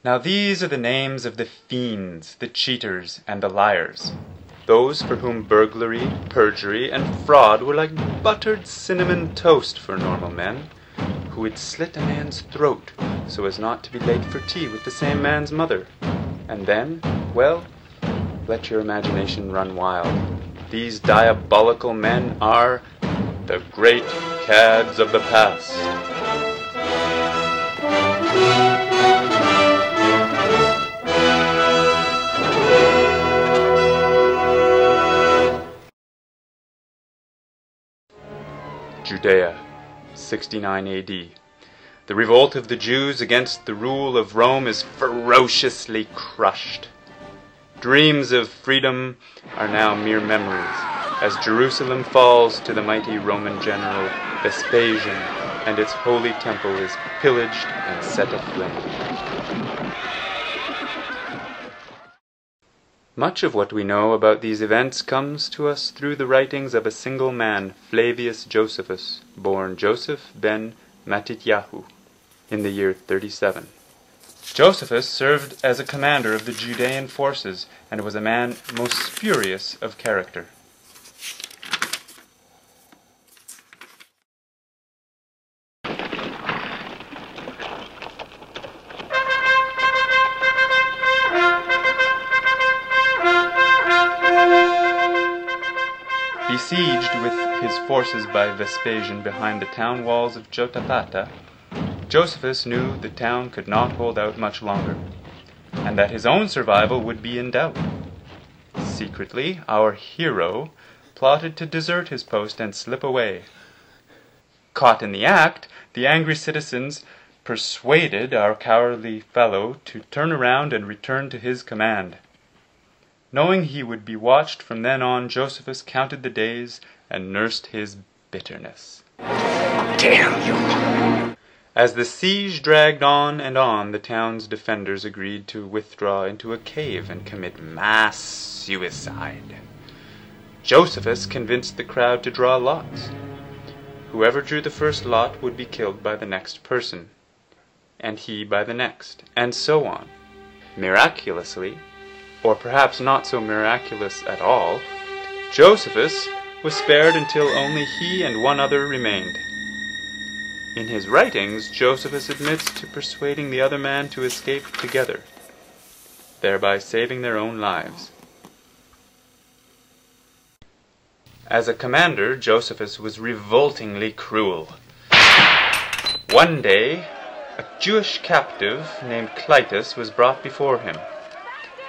Now these are the names of the fiends, the cheaters, and the liars, those for whom burglary, perjury, and fraud were like buttered cinnamon toast for normal men, who would slit a man's throat so as not to be late for tea with the same man's mother. And then, well, let your imagination run wild. These diabolical men are the great Cads of the past. Judea, 69 AD. The revolt of the Jews against the rule of Rome is ferociously crushed. Dreams of freedom are now mere memories, as Jerusalem falls to the mighty Roman general Vespasian, and its holy temple is pillaged and set aflame. Much of what we know about these events comes to us through the writings of a single man, Flavius Josephus, born Joseph ben Matityahu, in the year 37. Josephus served as a commander of the Judean forces, and was a man most spurious of character. Besieged with his forces by Vespasian behind the town walls of Jotapata, Josephus knew the town could not hold out much longer, and that his own survival would be in doubt. Secretly, our hero plotted to desert his post and slip away. Caught in the act, the angry citizens persuaded our cowardly fellow to turn around and return to his command. Knowing he would be watched from then on, Josephus counted the days and nursed his bitterness. Damn you! As the siege dragged on and on, the town's defenders agreed to withdraw into a cave and commit mass suicide. Josephus convinced the crowd to draw lots. Whoever drew the first lot would be killed by the next person, and he by the next, and so on. Miraculously, or perhaps not so miraculous at all, Josephus was spared until only he and one other remained. In his writings, Josephus admits to persuading the other man to escape together, thereby saving their own lives. As a commander, Josephus was revoltingly cruel. One day, a Jewish captive named Clytus was brought before him.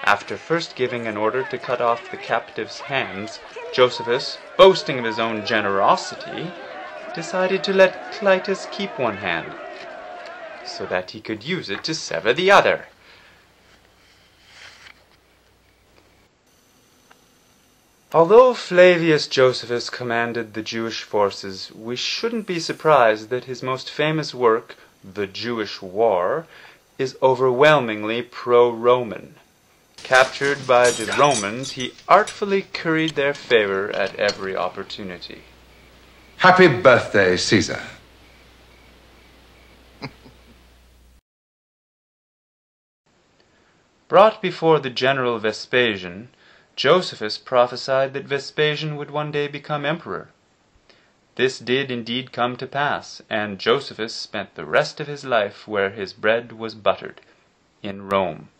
After first giving an order to cut off the captive's hands, Josephus, boasting of his own generosity, decided to let Clytus keep one hand, so that he could use it to sever the other. Although Flavius Josephus commanded the Jewish forces, we shouldn't be surprised that his most famous work, The Jewish War, is overwhelmingly pro-Roman. Captured by the Romans, he artfully curried their favor at every opportunity. Happy birthday, Caesar. Brought before the general Vespasian, Josephus prophesied that Vespasian would one day become emperor. This did indeed come to pass, and Josephus spent the rest of his life where his bread was buttered, in Rome.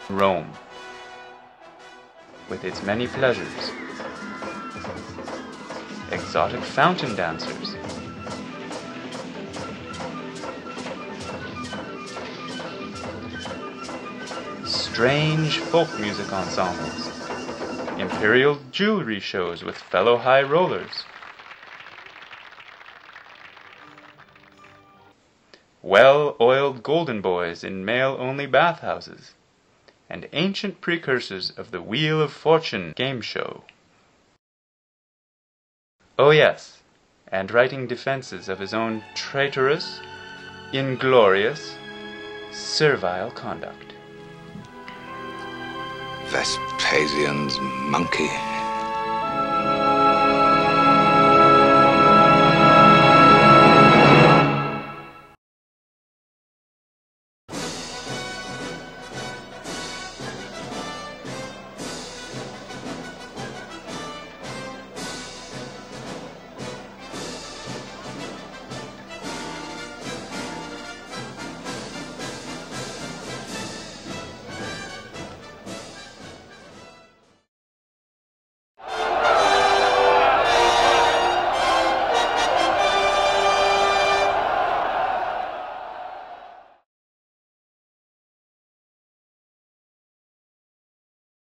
Rome, with its many pleasures, exotic fountain dancers, strange folk music ensembles, imperial jewelry shows with fellow high rollers, well-oiled golden boys in male-only bathhouses, and ancient precursors of the Wheel of Fortune game show. Oh yes, and writing defenses of his own traitorous, inglorious, servile conduct. Vespasian's monkey.